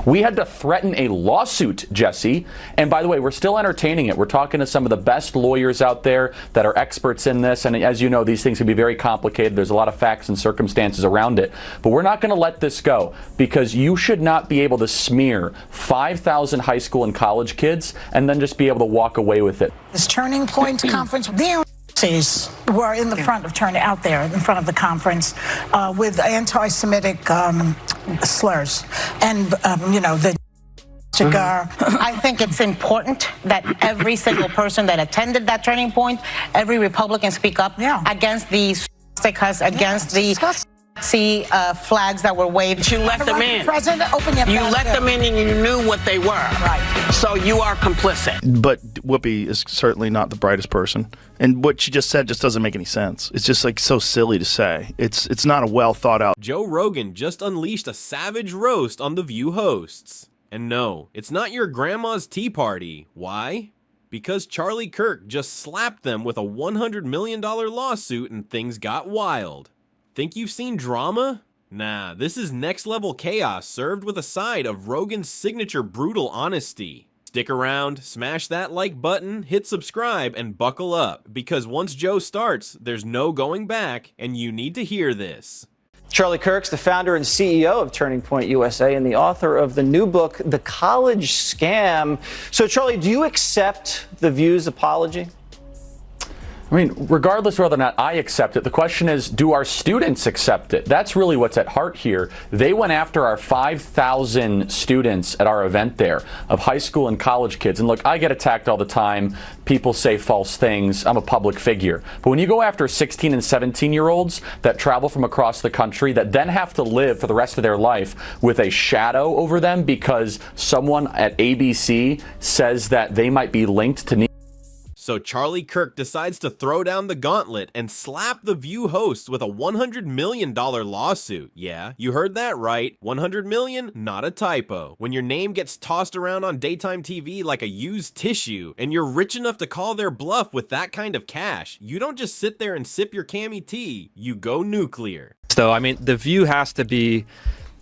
We had to threaten a lawsuit, Jesse. And by the way, we're still entertaining it. We're talking to some of the best lawyers out there that are experts in this. And as you know, these things can be very complicated. There's a lot of facts and circumstances around it. But we're not going to let this go, because you should not be able to smear 5,000 high school and college kids and then just be able to walk away with it. This Turning Point conference, the were in the front of out there in front of the conference with anti-Semitic slurs, and the cigar. I think it's important that every single person that attended that Turning Point, every Republican speak up against the swastika, against the flags that were waved. You let them in. President, open your You let them in and you knew what they were. Right. So you are complicit. But Whoopi is certainly not the brightest person. And what she just said just doesn't make any sense. It's just like so silly to say. It's not a well thought out. Joe Rogan just unleashed a savage roast on The View hosts. And no, it's not your grandma's tea party. Why? Because Charlie Kirk just slapped them with a $100 million lawsuit and things got wild. Think you've seen drama? Nah, this is next level chaos served with a side of Rogan's signature brutal honesty. Stick around, smash that like button, hit subscribe, and buckle up, because once Joe starts, there's no going back, and you need to hear this. Charlie Kirk's the founder and CEO of Turning Point USA and the author of the new book, The College Scam. So, Charlie, do you accept The View's apology? I mean, regardless of whether or not I accept it, the question is, do our students accept it? That's really what's at heart here. They went after our 5,000 students at our event there of high school and college kids. And look, I get attacked all the time. People say false things. I'm a public figure. But when you go after 16 and 17-year-olds that travel from across the country that then have to live for the rest of their life with a shadow over them because someone at ABC says that they might be linked to So Charlie Kirk decides to throw down the gauntlet and slap The View hosts with a $100 million lawsuit. Yeah, you heard that right. 100 million, not a typo. When your name gets tossed around on daytime TV like a used tissue, and you're rich enough to call their bluff with that kind of cash, you don't just sit there and sip your cami tea, you go nuclear. So, I mean, The View has to be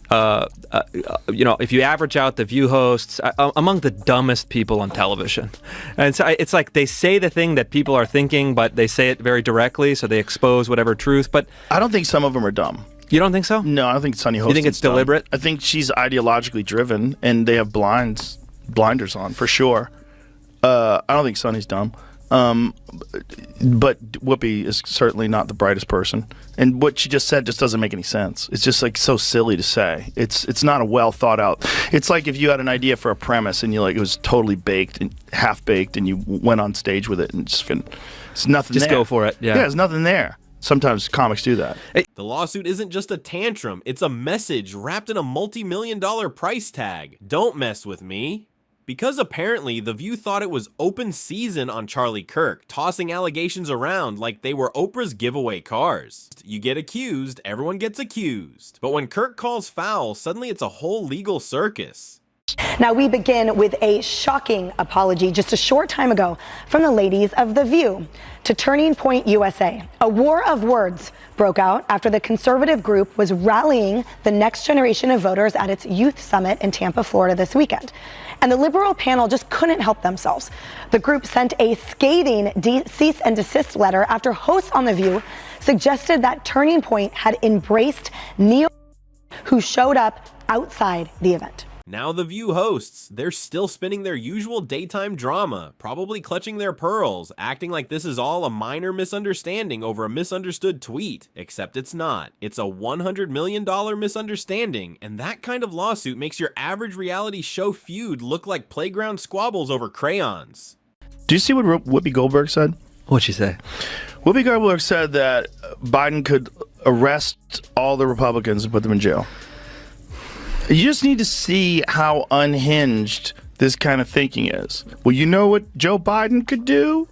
if you average out The View hosts among the dumbest people on television. And so it's like they say the thing that people are thinking, but they say it very directly, so they expose whatever truth. But I don't think some of them are dumb. You don't think so? No, I don't think Sunny Hostin's You think it's deliberate? I think she's ideologically driven, and they have blinders on, for sure. I don't think Sunny's dumb. But Whoopi is certainly not the brightest person, and what she just said just doesn't make any sense. It's just like so silly to say. It's not a well thought out. It's like if you had an idea for a premise and it was totally baked and half baked, and you went on stage with it and it's nothing. Just there. go for it. Yeah, there's nothing there. Sometimes comics do that. The lawsuit isn't just a tantrum; it's a message wrapped in a multi-million-dollar price tag. Don't mess with me. Because apparently The View thought it was open season on Charlie Kirk, tossing allegations around like they were Oprah's giveaway cars. You get accused, everyone gets accused. But when Kirk calls foul, suddenly it's a whole legal circus. Now we begin with a shocking apology just a short time ago from the ladies of The View to Turning Point USA. A war of words broke out after the conservative group was rallying the next generation of voters at its youth summit in Tampa, Florida this weekend. And the liberal panel just couldn't help themselves. The group sent a scathing cease and desist letter after hosts on The View suggested that Turning Point had embraced neo who showed up outside the event. Now The View hosts, they're still spinning their usual daytime drama, probably clutching their pearls, acting like this is all a minor misunderstanding over a misunderstood tweet. Except it's not. It's a $100 million misunderstanding, and that kind of lawsuit makes your average reality show feud look like playground squabbles over crayons. Do you see what Whoopi Goldberg said? What'd she say? Whoopi Goldberg said that Biden could arrest all the Republicans and put them in jail. You just need to see how unhinged this kind of thinking is. Well, you know what Joe Biden could do?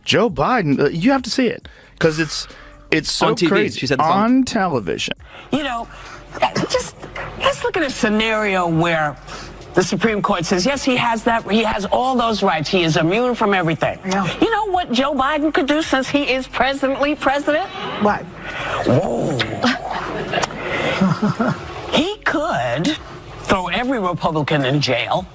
Joe Biden, you have to see it because it's so on TV. crazy. She said on television. Just let's look at a scenario where the Supreme Court says, yes, he has all those rights. He is immune from everything. Yeah. You know what Joe Biden could do since he is presently president? What? Whoa. He could throw every every Republican in jail.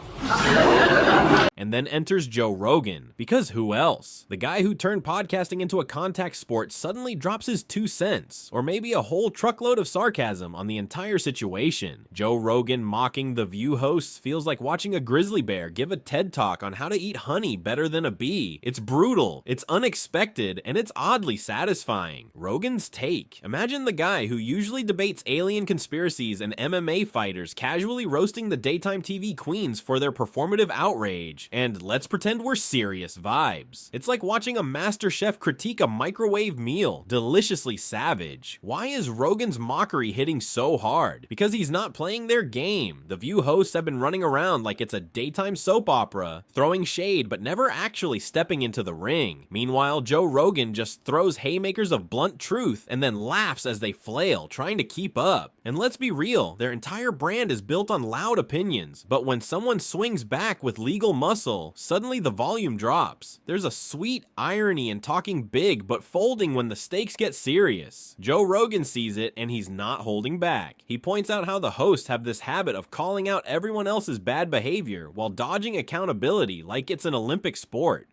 And then enters Joe Rogan, because who else? The guy who turned podcasting into a contact sport suddenly drops his 2 cents, or maybe a whole truckload of sarcasm on the entire situation. Joe Rogan mocking The View hosts feels like watching a grizzly bear give a TED talk on how to eat honey better than a bee. It's brutal, it's unexpected, and it's oddly satisfying. Rogan's take. Imagine the guy who usually debates alien conspiracies and MMA fighters casually roasting the daytime TV queens for their performative outrage, and let's pretend we're serious vibes. It's like watching a master chef critique a microwave meal, deliciously savage. Why is Rogan's mockery hitting so hard? Because he's not playing their game. The View hosts have been running around like it's a daytime soap opera, throwing shade but never actually stepping into the ring. Meanwhile, Joe Rogan just throws haymakers of blunt truth and then laughs as they flail, trying to keep up. And let's be real, their entire brand is built on loud opinions, but when someone swings back with legal muscle, suddenly the volume drops. There's a sweet irony in talking big but folding when the stakes get serious. Joe Rogan sees it and he's not holding back. He points out how the hosts have this habit of calling out everyone else's bad behavior while dodging accountability like it's an Olympic sport.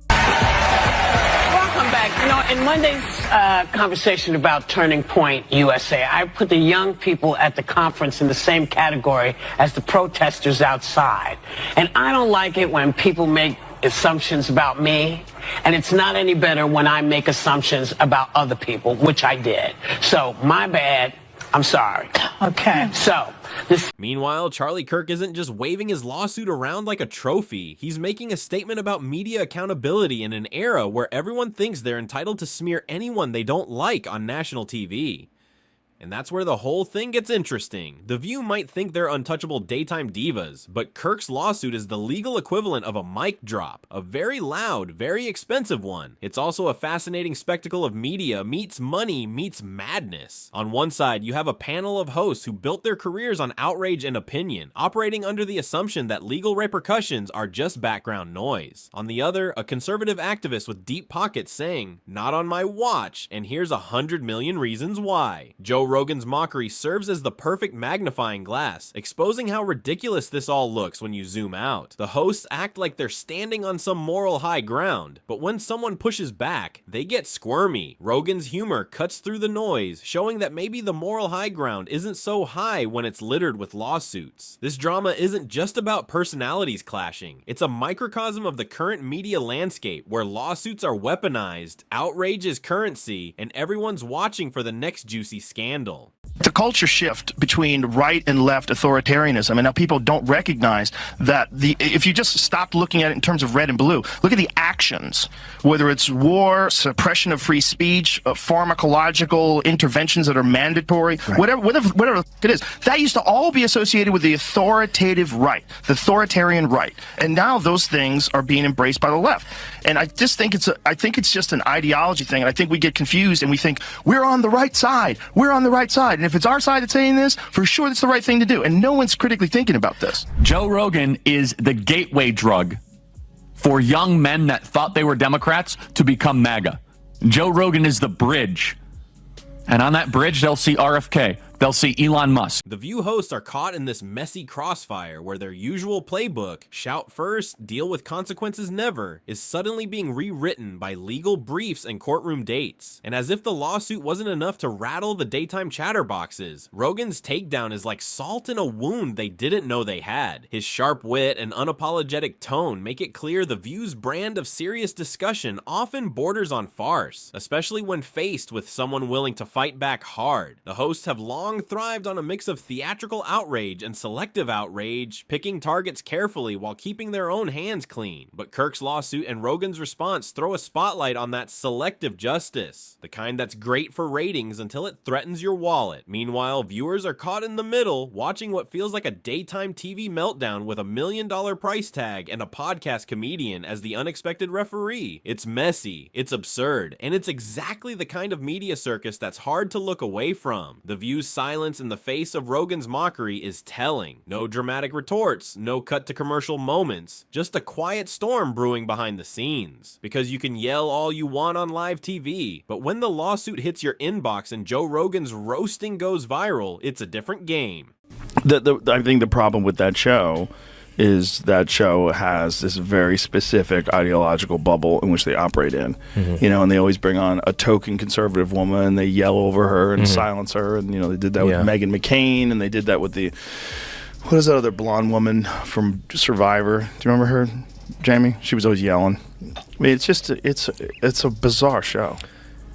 Welcome back. You know, in Monday's conversation about Turning Point USA, I put the young people at the conference in the same category as the protesters outside. And I don't like it when people make assumptions about me, and it's not any better when I make assumptions about other people, which I did. So, my bad. I'm sorry. Okay. So, Meanwhile, Charlie Kirk isn't just waving his lawsuit around like a trophy. He's making a statement about media accountability in an era where everyone thinks they're entitled to smear anyone they don't like on national TV. And that's where the whole thing gets interesting. The View might think they're untouchable daytime divas, but Kirk's lawsuit is the legal equivalent of a mic drop. A very loud, very expensive one. It's also a fascinating spectacle of media meets money meets madness. On one side, you have a panel of hosts who built their careers on outrage and opinion, operating under the assumption that legal repercussions are just background noise. On the other, a conservative activist with deep pockets saying, "Not on my watch, and here's 100 million reasons why." Joe Rogan's mockery serves as the perfect magnifying glass, exposing how ridiculous this all looks when you zoom out. The hosts act like they're standing on some moral high ground, but when someone pushes back, they get squirmy. Rogan's humor cuts through the noise, showing that maybe the moral high ground isn't so high when it's littered with lawsuits. This drama isn't just about personalities clashing, it's a microcosm of the current media landscape where lawsuits are weaponized, outrage is currency, and everyone's watching for the next juicy scandal. The culture shift between right and left authoritarianism, and now people don't recognize that if you just stopped looking at it in terms of red and blue, look at the actions, whether it's war, suppression of free speech, pharmacological interventions that are mandatory, right, whatever it is, that used to all be associated with the authoritative right, the authoritarian right, and now those things are being embraced by the left. And I just think it's just an ideology thing, and I think we get confused and we think we're on the right side, we're on the right side, and if it's our side that's saying this, for sure that's the right thing to do, and no one's critically thinking about this. Joe Rogan is the gateway drug for young men that thought they were Democrats to become MAGA. Joe Rogan is the bridge, and on that bridge they'll see RFK. They'll see Elon Musk. The View hosts are caught in this messy crossfire where their usual playbook, shout first, deal with consequences never, is suddenly being rewritten by legal briefs and courtroom dates. And as if the lawsuit wasn't enough to rattle the daytime chatterboxes, Rogan's takedown is like salt in a wound they didn't know they had. His sharp wit and unapologetic tone make it clear the View's brand of serious discussion often borders on farce, especially when faced with someone willing to fight back hard. The hosts have long thrived on a mix of theatrical outrage and selective outrage, picking targets carefully while keeping their own hands clean. But Kirk's lawsuit and Rogan's response throw a spotlight on that selective justice, the kind that's great for ratings until it threatens your wallet. Meanwhile, viewers are caught in the middle, watching what feels like a daytime TV meltdown with $1 million price tag and a podcast comedian as the unexpected referee. It's messy, it's absurd, and it's exactly the kind of media circus that's hard to look away from. The View's silence in the face of Rogan's mockery is telling. No dramatic retorts, no cut to commercial moments, just a quiet storm brewing behind the scenes. Because you can yell all you want on live TV, but when the lawsuit hits your inbox and Joe Rogan's roasting goes viral, it's a different game. I think the problem with that show is that show has this very specific ideological bubble in which they operate in, and they always bring on a token conservative woman and they yell over her and silence her, and they did that with Meghan McCain, and they did that with what is that other blonde woman from Survivor? Do you remember her, Jamie? She was always yelling. I mean, it's a bizarre show.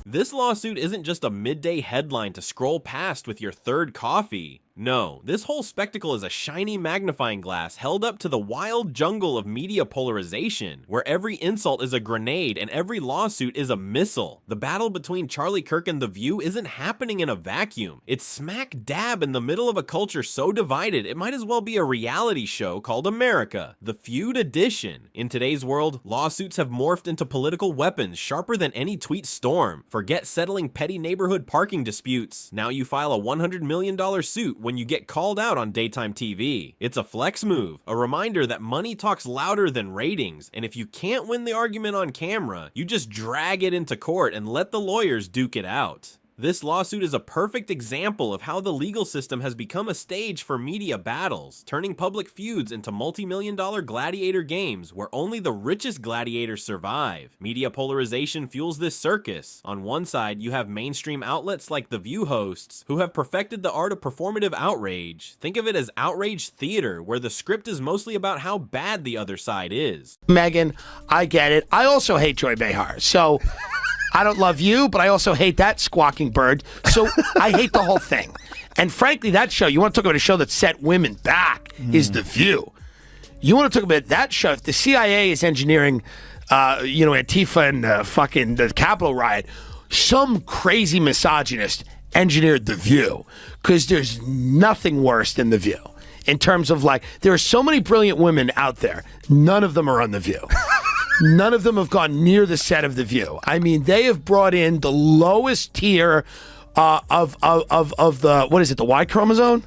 This lawsuit isn't just a midday headline to scroll past with your third coffee. No, this whole spectacle is a shiny magnifying glass held up to the wild jungle of media polarization, where every insult is a grenade and every lawsuit is a missile. The battle between Charlie Kirk and The View isn't happening in a vacuum. It's smack dab in the middle of a culture so divided it might as well be a reality show called America, the Feud Edition. In today's world, lawsuits have morphed into political weapons sharper than any tweet storm. Forget settling petty neighborhood parking disputes. Now you file a $100 million suit when you get called out on daytime TV. It's a flex move, a reminder that money talks louder than ratings, and if you can't win the argument on camera, you just drag it into court and let the lawyers duke it out. This lawsuit is a perfect example of how the legal system has become a stage for media battles, turning public feuds into multi-million-dollar gladiator games where only the richest gladiators survive. Media polarization fuels this circus. On one side, you have mainstream outlets like The View hosts, who have perfected the art of performative outrage. Think of it as outrage theater, where the script is mostly about how bad the other side is. Megan, I get it. I also hate Joy Behar, so I don't love you, but I also hate that squawking bird. So I hate the whole thing. And frankly, that show, you want to talk about a show that set women back, is The View. You want to talk about that show. If the CIA is engineering, Antifa and fucking the Capitol riot, some crazy misogynist engineered The View, because there's nothing worse than The View. In terms of there are so many brilliant women out there. None of them are on The View. None of them have gone near the set of The View. I mean, they have brought in the lowest tier of the, what is it, the Y chromosome?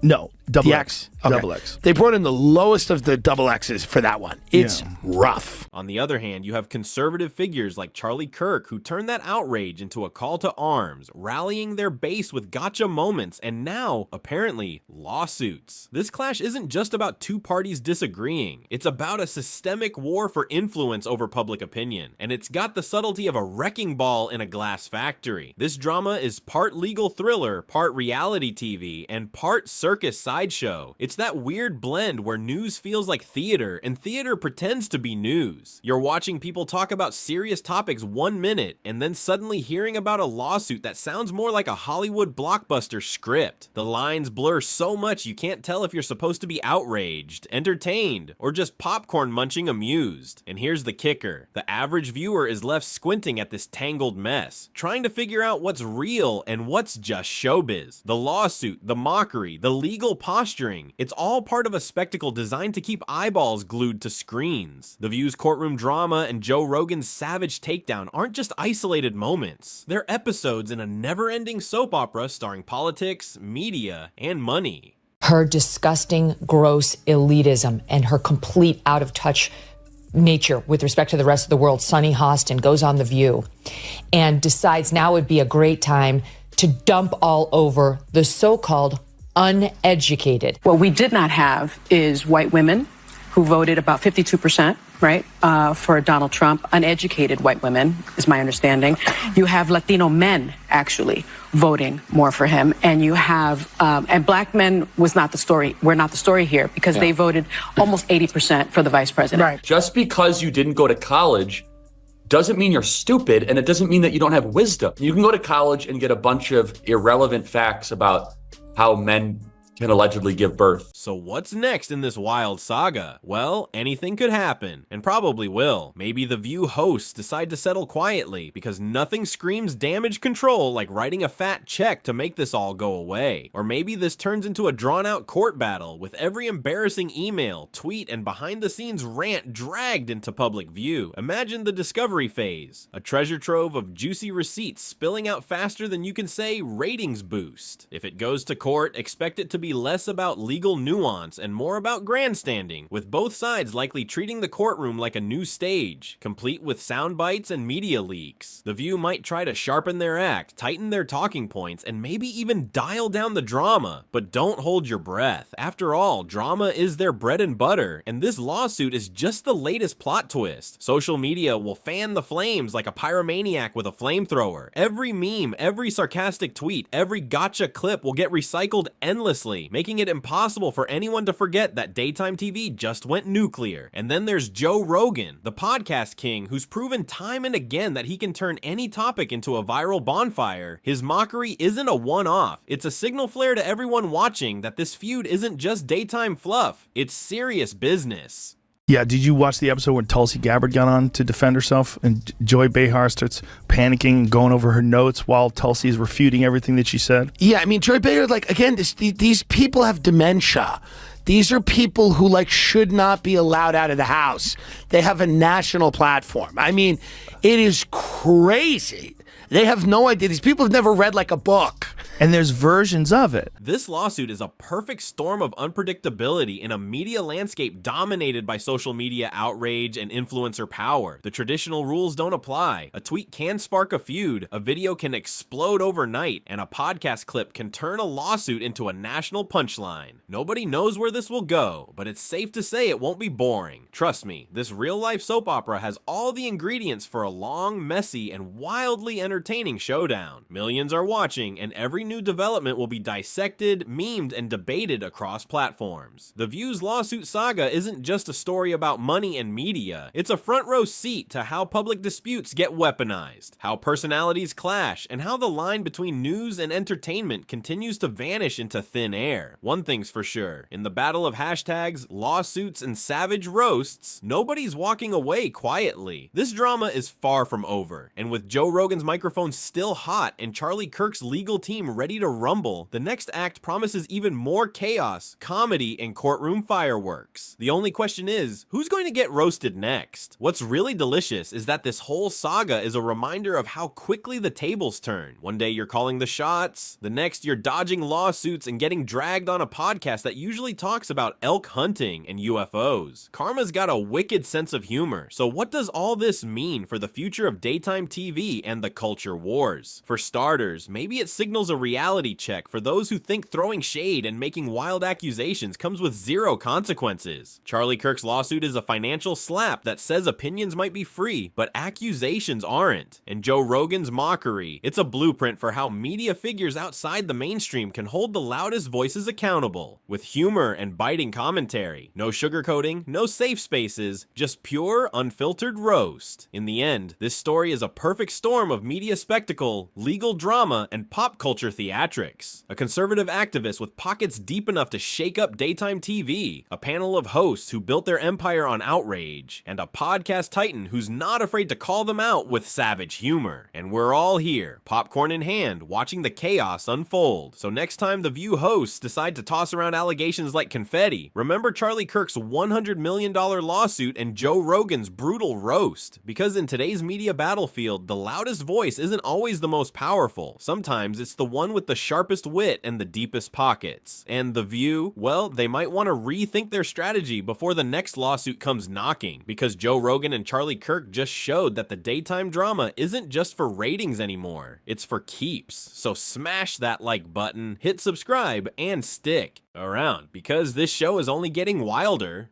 No, double the X. Okay. Double X. They brought in the lowest of the double X's for that one. It's rough. On the other hand, you have conservative figures like Charlie Kirk who turned that outrage into a call to arms, rallying their base with gotcha moments and now, apparently, lawsuits. This clash isn't just about two parties disagreeing. It's about a systemic war for influence over public opinion, and it's got the subtlety of a wrecking ball in a glass factory. This drama is part legal thriller, part reality TV, and part circus sideshow. It's that weird blend where news feels like theater and theater pretends to be news. You're watching people talk about serious topics 1 minute and then suddenly hearing about a lawsuit that sounds more like a Hollywood blockbuster script. The lines blur so much you can't tell if you're supposed to be outraged, entertained, or just popcorn munching amused. And here's the kicker. The average viewer is left squinting at this tangled mess, trying to figure out what's real and what's just showbiz. The lawsuit, the mockery, the legal posturing, it's all part of a spectacle designed to keep eyeballs glued to screens. The View's courtroom drama and Joe Rogan's savage takedown aren't just isolated moments. They're episodes in a never-ending soap opera starring politics, media, and money. Her disgusting, gross elitism and her complete out-of-touch nature with respect to the rest of the world. Sunny Hostin goes on The View and decides now would be a great time to dump all over the so-called uneducated. What we did not have is white women who voted about 52%, right, for Donald Trump. Uneducated white women, is my understanding. You have Latino men, actually, voting more for him. And you have, and black men was not the story. We're not the story here because they voted almost 80% for the vice president. Right. Just because you didn't go to college doesn't mean you're stupid, and it doesn't mean that you don't have wisdom. You can go to college and get a bunch of irrelevant facts about how men can allegedly give birth. So what's next in this wild saga? Well, anything could happen, and probably will. Maybe the View hosts decide to settle quietly, because nothing screams damage control like writing a fat check to make this all go away. Or maybe this turns into a drawn-out court battle, with every embarrassing email, tweet, and behind-the-scenes rant dragged into public view. Imagine the discovery phase. A treasure trove of juicy receipts spilling out faster than you can say ratings boost. If it goes to court, expect it to be be less about legal nuance and more about grandstanding, with both sides likely treating the courtroom like a new stage, complete with sound bites and media leaks. The View might try to sharpen their act, tighten their talking points, and maybe even dial down the drama. But don't hold your breath. After all, drama is their bread and butter, and this lawsuit is just the latest plot twist. Social media will fan the flames like a pyromaniac with a flamethrower. Every meme, every sarcastic tweet, every gotcha clip will get recycled endlessly, making it impossible for anyone to forget that daytime TV just went nuclear. And then there's Joe Rogan, the podcast king, who's proven time and again that he can turn any topic into a viral bonfire. His mockery isn't a one-off. It's a signal flare to everyone watching that this feud isn't just daytime fluff. It's serious business. Yeah, did you watch the episode when Tulsi Gabbard got on to defend herself and Joy Behar starts panicking and going over her notes while Tulsi is refuting everything that she said? Yeah, I mean, Joy Behar, like, again, these people have dementia. These are people who, like, should not be allowed out of the house. They have a national platform. I mean, it is crazy. They have no idea. These people have never read, like, a book. And there's versions of it. This lawsuit is a perfect storm of unpredictability in a media landscape dominated by social media outrage and influencer power. The traditional rules don't apply. A tweet can spark a feud, a video can explode overnight, and a podcast clip can turn a lawsuit into a national punchline. Nobody knows where this will go, but it's safe to say it won't be boring. Trust me, this real-life soap opera has all the ingredients for a long, messy, and wildly entertaining showdown. Millions are watching, and every new development will be dissected, memed, and debated across platforms. The View's lawsuit saga isn't just a story about money and media. It's a front row seat to how public disputes get weaponized, how personalities clash, and how the line between news and entertainment continues to vanish into thin air. One thing's for sure, in the battle of hashtags, lawsuits, and savage roasts, nobody's walking away quietly. This drama is far from over, and with Joe Rogan's microphone still hot and Charlie Kirk's legal team ready to rumble, the next act promises even more chaos, comedy, and courtroom fireworks. The only question is, who's going to get roasted next? What's really delicious is that this whole saga is a reminder of how quickly the tables turn. One day you're calling the shots, the next you're dodging lawsuits and getting dragged on a podcast that usually talks about elk hunting and UFOs. Karma's got a wicked sense of humor, so what does all this mean for the future of daytime TV and the culture wars? For starters, maybe it signals a reality check for those who think throwing shade and making wild accusations comes with zero consequences. Charlie Kirk's lawsuit is a financial slap that says opinions might be free, but accusations aren't. And Joe Rogan's mockery, it's a blueprint for how media figures outside the mainstream can hold the loudest voices accountable. With humor and biting commentary, no sugarcoating, no safe spaces, just pure, unfiltered roast. In the end, this story is a perfect storm of media spectacle, legal drama, and pop culture theatrics. A conservative activist with pockets deep enough to shake up daytime TV, a panel of hosts who built their empire on outrage, and a podcast titan who's not afraid to call them out with savage humor. And we're all here, popcorn in hand, watching the chaos unfold. So next time the View hosts decide to toss around allegations like confetti, remember Charlie Kirk's $100 million lawsuit and Joe Rogan's brutal roast. Because in today's media battlefield, the loudest voice isn't always the most powerful. Sometimes it's the one with the sharpest wit and the deepest pockets. And the View, well, they might want to rethink their strategy before the next lawsuit comes knocking, because Joe Rogan and Charlie Kirk just showed that the daytime drama isn't just for ratings anymore, it's for keeps. So smash that like button, hit subscribe, and stick around, because this show is only getting wilder.